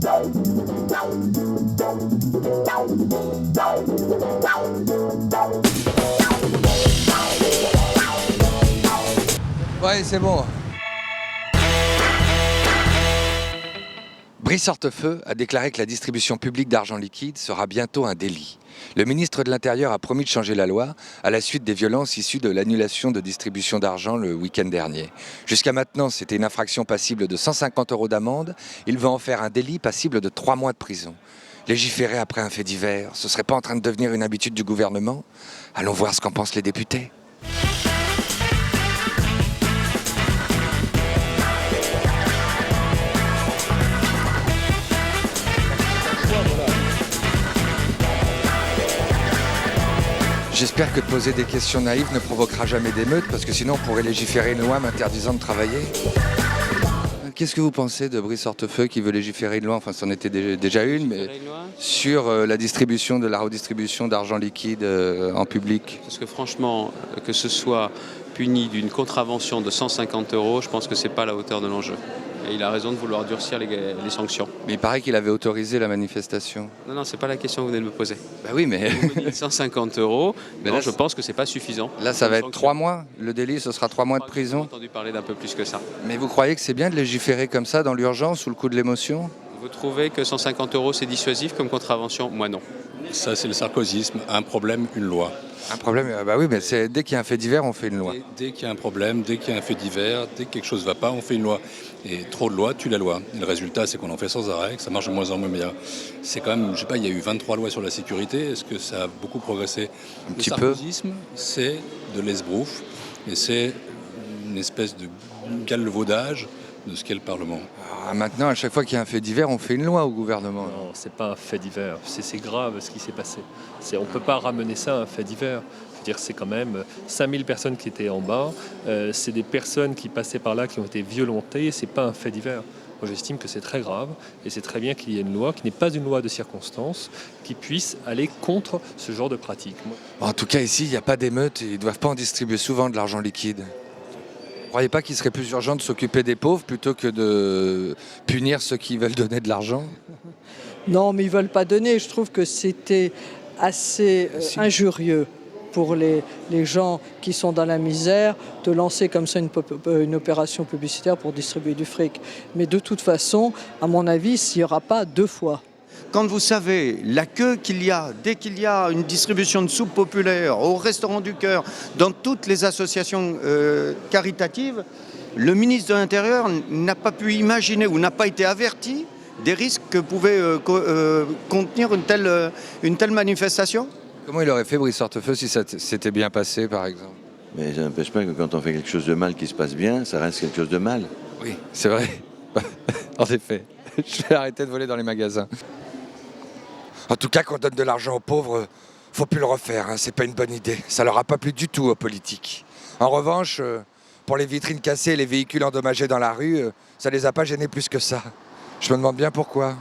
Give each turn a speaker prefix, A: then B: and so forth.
A: Ouais, c'est bon. Brice Hortefeux a déclaré que la distribution publique d'argent liquide sera bientôt un délit. Le ministre de l'Intérieur a promis de changer la loi à la suite des violences issues de l'annulation de distribution d'argent le week-end dernier. Jusqu'à maintenant, c'était une infraction passible de 150 € d'amende. Il veut en faire un délit passible de 3 mois de prison. Légiférer après un fait divers, ce serait pas en train de devenir une habitude du gouvernement? Allons voir ce qu'en pensent les députés. J'espère que de poser des questions naïves ne provoquera jamais d'émeute, parce que sinon on pourrait légiférer une loi m'interdisant de travailler. Qu'est-ce que vous pensez de Brice Hortefeux qui veut légiférer une loi, enfin c'en était déjà une, mais sur la distribution de la redistribution d'argent liquide en public?
B: Parce que franchement, que ce soit puni d'une contravention de 150 €, je pense que c'est pas à la hauteur de l'enjeu. Et il a raison de vouloir durcir les sanctions.
A: Mais il paraît qu'il avait autorisé la manifestation.
B: Non, c'est pas la question que vous venez de me poser.
A: Bah oui, mais...
B: Vous me dites 150 €, mais
A: là,
B: je pense que c'est pas suffisant.
A: Là, ça va être 3 mois. Le délit, ce sera 3 mois de prison.
B: J'ai entendu parler d'un peu plus que ça.
A: Mais vous croyez que c'est bien de légiférer comme ça, dans l'urgence, sous le coup de l'émotion?
B: Vous trouvez que 150 € c'est dissuasif comme contravention? Moi non.
C: Ça, c'est le sarkozysme. Un problème, une loi.
A: Un problème, bah oui, mais dès qu'il y a un fait divers, on fait une loi.
C: Dès qu'il y a un problème, dès qu'il y a un fait divers, dès que quelque chose ne va pas, on fait une loi. Et trop de lois tue la loi. Et le résultat, c'est qu'on en fait sans arrêt, que ça marche de moins en moins bien. C'est quand même, je sais pas, il y a eu 23 lois sur la sécurité. Est-ce que ça a beaucoup progressé?
A: Un petit peu.
C: Le sarkozysme, c'est de l'esbrouffe. Et c'est une espèce de galvaudage de ce qu'est le Parlement.
A: Alors, maintenant, à chaque fois qu'il y a un fait divers, on fait une loi au gouvernement.
D: Non, c'est pas un fait divers. C'est grave ce qui s'est passé. On ne peut pas ramener ça à un fait divers. Je veux dire, c'est quand même 5000 personnes qui étaient en bas. C'est des personnes qui passaient par là, qui ont été violentées. C'est pas un fait divers. Moi, j'estime que c'est très grave et c'est très bien qu'il y ait une loi qui n'est pas une loi de circonstance qui puisse aller contre ce genre de pratique.
A: En tout cas, ici, il n'y a pas d'émeute. Ils ne doivent pas en distribuer souvent de l'argent liquide. Vous ne croyez pas qu'il serait plus urgent de s'occuper des pauvres plutôt que de punir ceux qui veulent donner de l'argent?
E: Non, mais ils ne veulent pas donner. Je trouve que c'était assez injurieux pour les gens qui sont dans la misère de lancer comme ça une opération publicitaire pour distribuer du fric. Mais de toute façon, à mon avis, il n'y aura pas 2 fois.
F: Quand vous savez la queue qu'il y a dès qu'il y a une distribution de soupe populaire au Restaurant du Cœur, dans toutes les associations caritatives, le ministre de l'Intérieur n'a pas pu imaginer ou n'a pas été averti des risques que pouvait contenir une telle manifestation.
A: Comment il aurait fait, Brice Hortefeux, si ça s'était bien passé, par exemple?
G: Mais ça n'empêche pas que quand on fait quelque chose de mal qui se passe bien, ça reste quelque chose de mal.
A: Oui, c'est vrai. En effet. Je vais arrêter de voler dans les magasins. En tout cas, qu'on donne de l'argent aux pauvres, faut plus le refaire, hein. C'est pas une bonne idée. Ça leur a pas plu du tout aux politiques. En revanche, pour les vitrines cassées et les véhicules endommagés dans la rue, ça les a pas gênés plus que ça. Je me demande bien pourquoi.